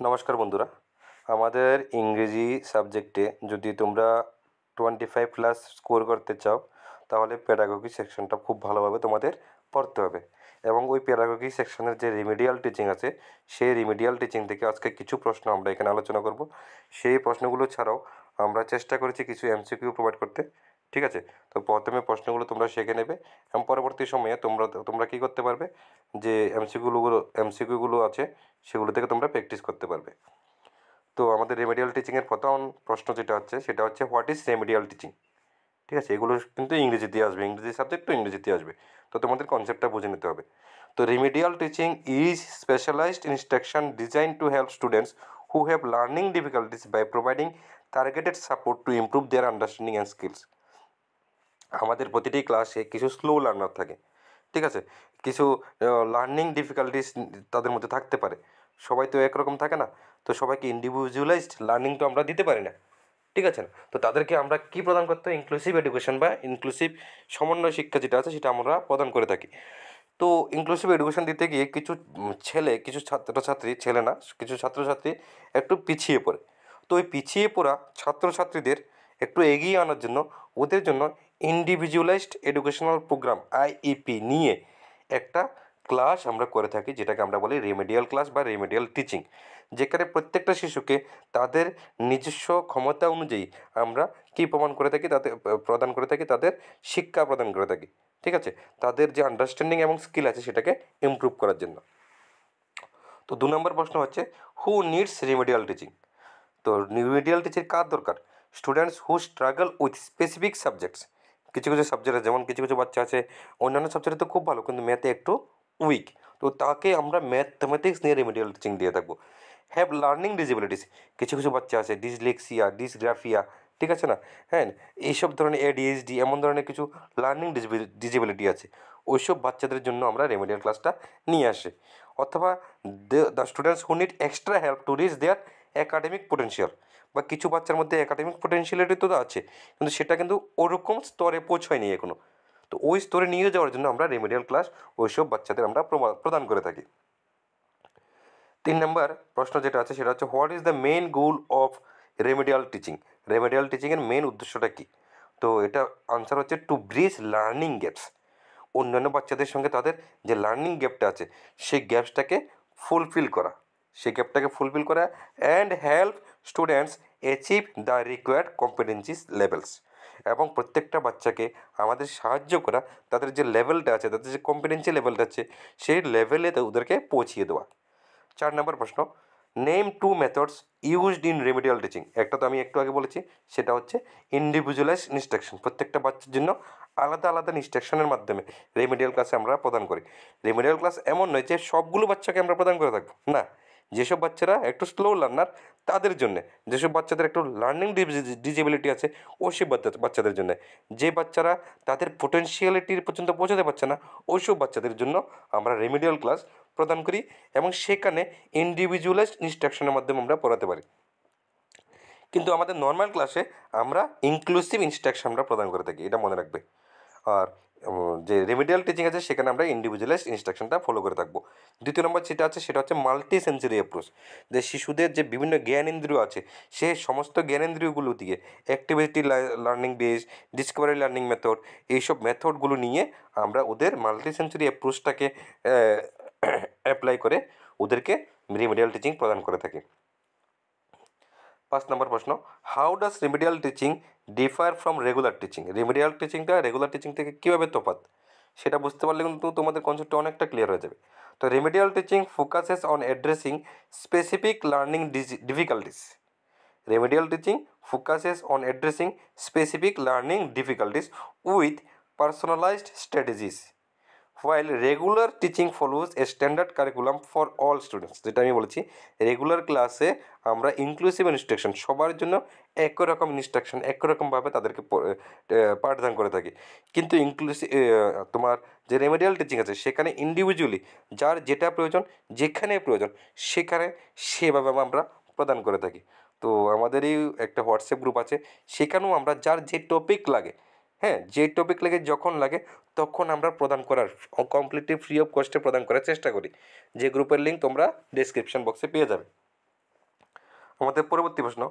নমস্কার বন্ধুরা, আমাদের ইংরেজি সাবজেক্টে যদি তোমরা 25+ স্কোর করতে চাও তাহলে প্যাডাগোগি সেকশনটা খুব ভালোভাবে তোমাদের পড়তে হবে। এবং ওই প্যাডাগোগি সেকশনের যে রিমিডিয়াল টিচিং আছে সেই রিমিডিয়াল টিচিং থেকে আজকে কিছু প্রশ্ন আমরা এখানে আলোচনা করব। সেই প্রশ্নগুলো ছাড়াও আমরা চেষ্টা করেছি কিছু এমসিকিউ প্রোভাইড করতে। ঠিক আছে, তো প্রথমে প্রশ্নগুলো তোমরা শিখে নেবে এবং পরবর্তী সময়ে তোমরা কী করতে পারবে, যে এমসিকিউগুলো আছে সেগুলো থেকে তোমরা প্র্যাকটিস করতে পারবে। তো আমাদের রেমেডিয়াল টিচিংয়ের প্রথম প্রশ্ন যেটা হচ্ছে সেটা হচ্ছে হোয়াট ইজ রেমেডিয়াল টিচিং। ঠিক আছে, এগুলো কিন্তু ইংরেজিতে আসবে, ইংরেজি সাবজেক্ট তো ইংরেজিতে আসবে, তো তোমাদের কনসেপ্টটা বুঝে নিতে হবে। তো remedial teaching is specialized instruction design to help students who have learning difficulties by providing targeted support to improve their understanding and skills. আমাদের প্রতিটি ক্লাসে কিছু স্লো লার্নার থাকে। ঠিক আছে, কিছু লার্নিং ডিফিকাল্টিস তাদের মধ্যে থাকতে পারে। সবাই তো একরকম থাকে না, তো সবাইকে ইন্ডিভিজুয়ালাইজড লার্নিং তো আমরা দিতে পারি না। ঠিক আছে না, তো তাদেরকে আমরা কি প্রদান করতে হয়, ইনক্লুসিভ এডুকেশন বা ইনক্লুসিভ সমন্বয় শিক্ষা যেটা আছে সেটা আমরা প্রদান করে থাকি। তো ইনক্লুসিভ এডুকেশন দিতে গিয়ে কিছু ছাত্রছাত্রী, ছেলে না, কিছু ছাত্রছাত্রী একটু পিছিয়ে পড়ে। তো ওই পিছিয়ে পড়া ছাত্রছাত্রীদের একটু এগিয়ে আনার জন্য ওদের জন্য ইন্ডিভিজুয়ালাইজড এডুকেশনাল প্রোগ্রাম আইইপি নিয়ে একটা ক্লাস আমরা করে থাকি, যেটাকে আমরা বলি রেমেডিয়াল ক্লাস বা রেমেডিয়াল টিচিং, যেখানে প্রত্যেকটা শিশুকে তাদের নিজস্ব ক্ষমতা অনুযায়ী আমরা কী প্রদান করে থাকি, তাদের শিক্ষা প্রদান করে থাকি। ঠিক আছে, তাদের যে আন্ডারস্ট্যান্ডিং এবং স্কিল আছে সেটাকে ইমপ্রুভ করার জন্য। তো 2 নম্বর প্রশ্ন হচ্ছে হু নিডস রেমেডিয়াল টিচিং। তো রিমেডিয়াল টিচার কার দরকার? Students who struggle with specific subjects. কিছু কিছু সাবজেক্ট আছে, যেমন কিছু কিছু বাচ্চা আছে অন্যান্য সাবজেক্টে তো খুব ভালো কিন্তু ম্যাথে একটু উইক, তো তাকে আমরা ম্যাথমেটিক্স নিয়ে রিমেডিয়াল টিচিং দিয়ে থাকবো। হ্যাভ লার্নিং ডিসেবিলিটিস, কিছু কিছু বাচ্চা আছে ডিসলেক্সিয়া, ডিসগ্রাফিয়া, ঠিক আছে না, হ্যাঁ, এইসব ধরনের এডিএইচডি এমন ধরনের কিছু লার্নিং ডিসেবিলিটি আছে, ওইসব বাচ্চাদের জন্য আমরা রেমেডিয়াল ক্লাসটা নিয়ে আসি। অথবা the students who need extra help to reach their academic potential, বা কিছু বাচ্চার মধ্যে একাডেমিক পোটেনশিয়ালিটি তো আছে কিন্তু সেটা কিন্তু ওরকম স্তরে পৌঁছয়নি এখনও, তো ওই স্তরে নিয়ে যাওয়ার জন্য আমরা রেমেডিয়াল ক্লাস ওইসব বাচ্চাদের আমরা প্রদান করে থাকি। 3 নম্বর প্রশ্ন যেটা আছে সেটা হচ্ছে what is the main goal of remedial teaching. Remedial টিচিংয়ের মেইন উদ্দেশ্যটা কী? তো এটা আনসার হচ্ছে টু ব্রিজ লার্নিং গ্যাপস, অন্যান্য বাচ্চাদের সঙ্গে তাদের যে লার্নিং গ্যাপটা আছে সেই গ্যাপসটাকে ফুলফিল করা, সেই গ্যাপটাকে ফুলফিল করা and help students achieve the required competencies levels, এবং প্রত্যেকটা বাচ্চাকে আমাদের সাহায্য করা তাদের যে লেভেলটা আছে, তাদের যে কম্পিটেন্সি লেভেলটা আছে সেই লেভেলে ওদেরকে পৌঁছিয়ে দেওয়া। 4 নম্বর প্রশ্ন name 2 methods used in remedial teaching. একটা তো আমি একটু আগে বলেছি, সেটা হচ্ছে ইন্ডিভিজুয়ালাইজ ইনস্ট্রাকশন, প্রত্যেকটা বাচ্চার জন্য আলাদা আলাদা ইনস্ট্রাকশনের মাধ্যমে রেমেডিয়াল ক্লাসে আমরা প্রদান করি। রেমেডিয়াল ক্লাস এমন নয় যে সবগুলো বাচ্চাকে আমরা প্রদান করে থাকবো, না, যেসব বাচ্চারা একটু স্লো লার্নার তাদের জন্য, যেসব বাচ্চাদের একটু লার্নিং ডিজেবিলিটি আছে ওইসব বাচ্চাদের জন্য, যে বাচ্চারা তাদের পোটেনশিয়ালিটির পর্যন্ত পৌঁছাতে পারছে না ওইসব বাচ্চাদের জন্য আমরা রেমেডিয়াল ক্লাস প্রদান করি, এবং সেখানে ইন্ডিভিজুয়ালাইজড ইনস্ট্রাকশনের মাধ্যমে আমরা পড়াতে পারি। কিন্তু আমাদের নর্মাল ক্লাসে আমরা ইনক্লুসিভ ইনস্ট্রাকশন আমরা প্রদান করে থাকি, এটা মনে রাখবে। আর যে রেমেডিয়াল টিচিং আছে সেখানে আমরা ইন্ডিভিজুয়ালাইজড ইনস্ট্রাকশনটা ফলো করে থাকবো। 2 নম্বর যেটা আছে সেটা হচ্ছে মাল্টি সেন্সরি অ্যাপ্রোচ, যে শিশুদের যে বিভিন্ন জ্ঞানেন্দ্রিয় আছে সে সমস্ত জ্ঞানেন্দ্রিয়গুলো দিয়ে activity learning base, Discovery learning method, এইসব মেথডগুলো নিয়ে আমরা ওদের মাল্টি সেন্সরি অ্যাপ্রোচটাকে অ্যাপ্লাই করে ওদেরকে রিমেডিয়াল টিচিং প্রদান করে থাকি। 5 নম্বর প্রশ্ন how does remedial teaching differ from regular teaching. Remedial টিচিংটা রেগুলার টিচিং থেকে কীভাবে তফাৎ, সেটা বুঝতে পারলে কিন্তু তোমাদের কনসেপ্টটা অনেকটা ক্লিয়ার হয়ে যাবে। তো remedial teaching focuses on addressing specific learning difficulties. Remedial teaching focuses on addressing specific learning difficulties with personalised strategies, while regular teaching follows A standard curriculum for all students. যেটা আমি বলেছি, রেগুলার ক্লাসে আমরা inclusive instruction, সবার জন্য একই রকম instruction একই রকমভাবে তাদেরকে পাঠদান করে থাকি। কিন্তু তোমার যে রেমেডিয়াল টিচিং আছে সেখানে ইন্ডিভিজুয়ালি যার যেটা প্রয়োজন, যেখানে প্রয়োজন সেখানে সেভাবে আমরা প্রদান করে থাকি। তো আমাদেরই একটা হোয়াটসঅ্যাপ গ্রুপ আছে, সেখানেও আমরা যার যে টপিক লাগে, হ্যাঁ, যে টপিক লাগে যখন লাগে তখন আমরা প্রদান করার কমপ্লিটলি ফ্রি অফ কস্টে প্রদান করার চেষ্টা করি, যে গ্রুপের লিঙ্ক তোমরা ডেসক্রিপশন বক্সে পেয়ে যাবে। আমাদের পরবর্তী প্রশ্ন,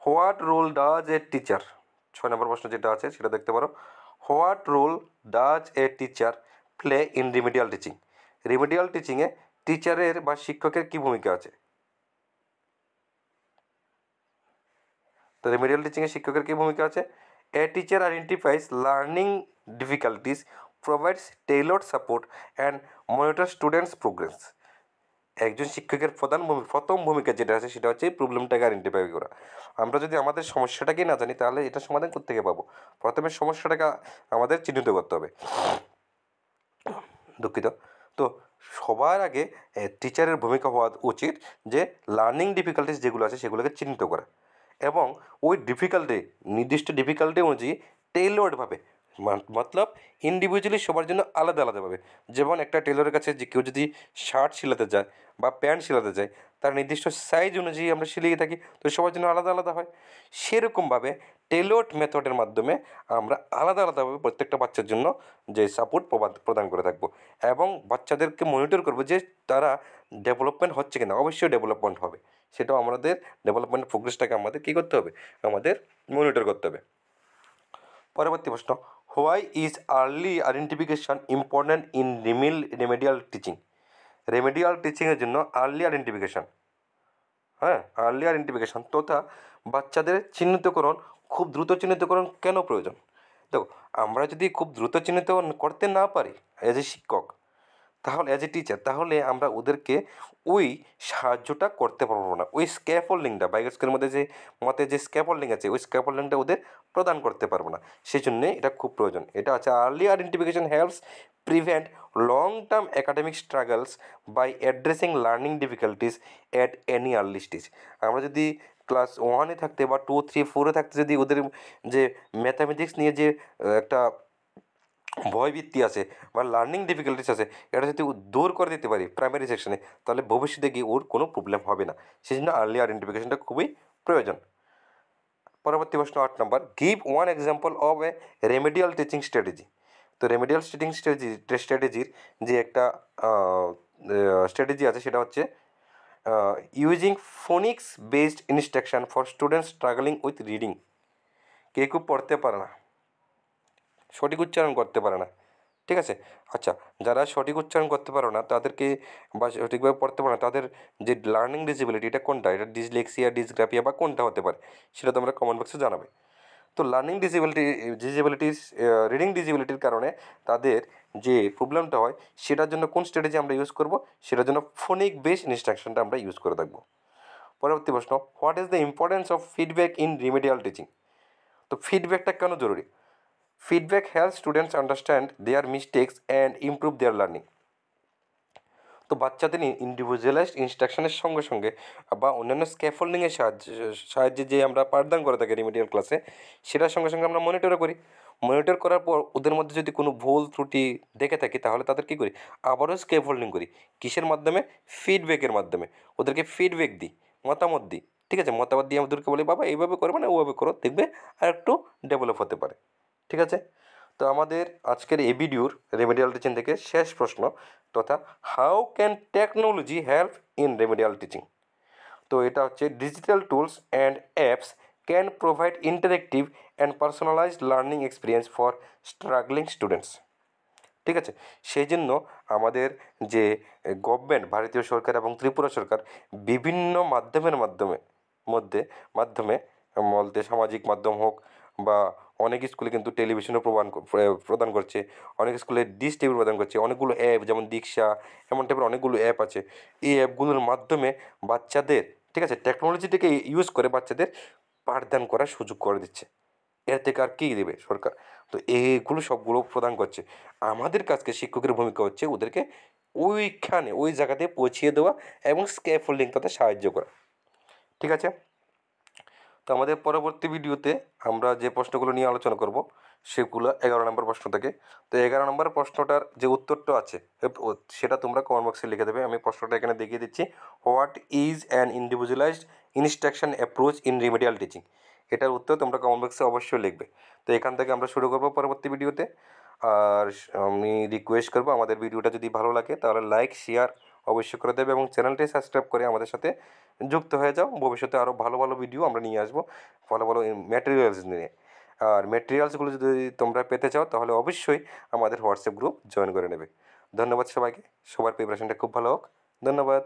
what role does a teacher, 6 নম্বর প্রশ্ন যেটা আছে সেটা দেখতে পারো। What role does a teacher play in remedial teaching? Remedial টিচিংয়ে টিচারের বা শিক্ষকের কী ভূমিকা আছে? তো রিমিডিয়াল টিচিংয়ে শিক্ষকের কী ভূমিকা আছে? A teacher identifies learning difficulties, provides টেইলর্ড support and monitor students progress. একজন শিক্ষকের প্রথম ভূমিকা যেটা আছে সেটা হচ্ছে এই প্রবলেমটাকে আইডেন্টিফাই করা। আমরা যদি আমাদের সমস্যাটাকেই না জানি তাহলে এটা সমাধান কোত্থেকে পাবো? প্রথমে সমস্যাটাকে আমাদের চিহ্নিত করতে হবে। দুঃখিত। তো সবার আগে টিচারের ভূমিকা হওয়া উচিত যে লার্নিং ডিফিকাল্টিস যেগুলো আছে সেগুলোকে চিহ্নিত করা এবং ওই ডিফিকাল্টি, নির্দিষ্ট ডিফিকাল্টি অনুযায়ী টেইলর্ডভাবে, মতলব ইন্ডিভিজুয়ালি সবার জন্য আলাদা আলাদাভাবে। যেমন একটা টেলরের কাছে যে কেউ যদি শার্ট সিলাতে যায় বা প্যান্ট সিলাতে যায়, তার নির্দিষ্ট সাইজ অনুযায়ী আমরা সিলিয়ে থাকি, তো সবার জন্য আলাদা আলাদা হয়। সেরকমভাবে টেইলর্ড মেথডের মাধ্যমে আমরা আলাদা আলাদাভাবে প্রত্যেকটা বাচ্চার জন্য যে সাপোর্ট প্রদান করে থাকবো এবং বাচ্চাদেরকে মনিটর করবো যে তারা ডেভেলপমেন্ট হচ্ছে কিনা। অবশ্যই ডেভেলপমেন্ট হবে, সেটাও আমাদের ডেভেলপমেন্ট প্রোগ্রেসটাকে আমাদের কী করতে হবে? আমাদের মনিটর করতে হবে। পরবর্তী প্রশ্ন, why is early identification important in remedial teaching? Remedial টিচিংয়ের জন্য আর্লি আইডেন্টিফিকেশান, আর্লি আইডেন্টিফিকেশান তথা বাচ্চাদের চিহ্নিতকরণ, খুব দ্রুত চিহ্নিতকরণ কেন প্রয়োজন? দেখো, আমরা যদি খুব দ্রুত চিহ্নিত করতে না পারি অ্যাজ এ শিক্ষক, তাহলে অ্যাজ এ টিচার, তাহলে আমরা ওদেরকে ওই সাহায্যটা করতে পারবো না। ওই স্ক্যাফোল্ডিংটা বায়োস্কের মধ্যে যে যে স্ক্যাফোল্ডিং আছে, ওই স্ক্যাফোল্ডিংটা ওদের প্রদান করতে পারবো না। সেই জন্যে এটা খুব প্রয়োজন। এটা আছে early identification helps prevent long term academic struggles by addressing learning difficulties at any early stage. আমরা যদি ক্লাস 1-এ থাকতে বা 2, 3, 4-এ থাকতে যদি ওদের যে ম্যাথামেটিক্স নিয়ে যে একটা ভয়ভীতি আছে বা লার্নিং ডিফিকাল্টিস আছে, এটা যদি দূর করে দিতে পারি প্রাইমারি সেকশনে, তাহলে ভবিষ্যতে গিয়ে ওর কোনো প্রবলেম হবে না। সেই জন্য আর্লি আইডেন্টিফিকেশনটা খুবই প্রয়োজন। পরবর্তী প্রশ্ন 8 নম্বর, give one example of a remedial teaching strategy. তো রেমেডিয়াল টিচিং স্ট্র্যাটেজির যে একটা স্ট্র্যাটেজি আছে সেটা হচ্ছে using phonics based instruction for students struggling with reading. কে খুব পড়তে পারে না, সঠিক উচ্চারণ করতে পারে না, ঠিক আছে? আচ্ছা, যারা সঠিক উচ্চারণ করতে পারো না তাদেরকে বা সঠিকভাবে পড়তে পারো না, তাদের যে লার্নিং ডিসেবিলিটি এটা কোনটা? এটা ডিসলেক্সিয়া, ডিসগ্রাফিয়া বা কোনটা হতে পারে? সেটা তোমরা কমেন্ট বক্সে জানাবে। তো লার্নিং ডিসেবিলিটিস রিডিং ডিসেবিলিটির কারণে তাদের যে প্রবলেমটা হয় সেটার জন্য কোন স্ট্র্যাটেজি আমরা ইউজ করব? সেটার জন্য ফোনিক বেসড ইনস্ট্রাকশনটা আমরা ইউজ করে থাকবো। পরবর্তী প্রশ্ন, what is the importance of feedback in remedial teaching? তো ফিডব্যাকটা কেন জরুরি? Feedback help students understand their mistakes and improve their learning. তো বাচ্চাদের ইন্ডিভিজুয়ালাইজড ইনস্ট্রাকশনের সঙ্গে সঙ্গে বা অন্যান্য স্ক্যাফোল্ডিংয়ের সাহায্যে যে আমরা পাঠদান করে থাকি রিমিডিয়াল ক্লাসে, সেটার সঙ্গে সঙ্গে আমরা মনিটরও করি। মনিটর করার পর ওদের মধ্যে যদি কোনো ভুল ত্রুটি দেখে থাকি তাহলে তাদের কী করি? আবারও স্ক্যাফোল্ডিং করি। কিসের মাধ্যমে? ফিডব্যাকের মাধ্যমে। ওদেরকে ফিডব্যাক দিই, মতামত দিই, ঠিক আছে? মতামত দিয়ে ওদেরকে বলি, বাবা এইভাবে করবে না ওভাবে করো, দেখবে আর একটু ডেভেলপ হতে পারে, ঠিক আছে? তো আমাদের আজকের এই ভিডিওর রেমেডিয়াল টিচিং থেকে শেষ প্রশ্ন তথা how can technology help in remedial teaching? তো এটা হচ্ছে digital tools and apps can provide interactive and personalised learning experience for struggling students, ঠিক আছে? সেই জন্য আমাদের যে গভর্নমেন্ট, ভারতীয় সরকার এবং ত্রিপুরা সরকার বিভিন্ন মাধ্যমে বলতে সামাজিক মাধ্যম হোক বা অনেক স্কুলে কিন্তু টেলিভিশনও প্রদান করছে, অনেক স্কুলে ডিশ টিভি প্রদান করছে, অনেকগুলো অ্যাপ যেমন দীক্ষা এমন টাইপের অনেকগুলো অ্যাপ আছে। এই অ্যাপগুলোর মাধ্যমে বাচ্চাদের, ঠিক আছে, টেকনোলজিটাকে ইউজ করে বাচ্চাদের পাঠদান করার সুযোগ করে দিচ্ছে। এর থেকে আর কী দেবে সরকার? তো এইগুলো সবগুলো প্রদান করছে। আমাদের কাজকে শিক্ষকের ভূমিকা হচ্ছে ওদেরকে ওইখানে ওই জায়গাতে পৌঁছিয়ে দেওয়া এবং স্ক্যাফোল্ডিং তাতে সাহায্য করা, ঠিক আছে? তো আমাদের পরবর্তী ভিডিওতে আমরা যে প্রশ্নগুলো নিয়ে আলোচনা করব সেগুলো 11 নম্বর প্রশ্ন থেকে। তো 11 নম্বর প্রশ্নটার যে উত্তরটা আছে সেটা তোমরা কমেন্ট বক্সে লিখে দেবে। আমি প্রশ্নটা এখানে দেখিয়ে দিচ্ছি। What is an individualised instruction approach in remedial teaching? এটার উত্তর তোমরা কমেন্ট বক্সে অবশ্যই লিখবে। তো এখান থেকে আমরা শুরু করব পরবর্তী ভিডিওতে। আর আমি রিকোয়েস্ট করবো আমাদের ভিডিওটা যদি ভালো লাগে তাহলে লাইক, শেয়ার অবশ্যই করে দেবে এবং চ্যানেলটি সাবস্ক্রাইব করে আমাদের সাথে যুক্ত হয়ে যাও। ভবিষ্যতে আরও ভালো ভালো ভিডিও আমরা নিয়ে আসবো, ভালো ভালো ম্যাটেরিয়ালস নিয়ে। আর ম্যাটেরিয়ালসগুলো যদি তোমরা পেতে চাও তাহলে অবশ্যই আমাদের হোয়াটসঅ্যাপ গ্রুপ জয়েন করে নেবে। ধন্যবাদ সবাইকে, সবার প্রিপারেশনটা খুব ভালো হোক। ধন্যবাদ।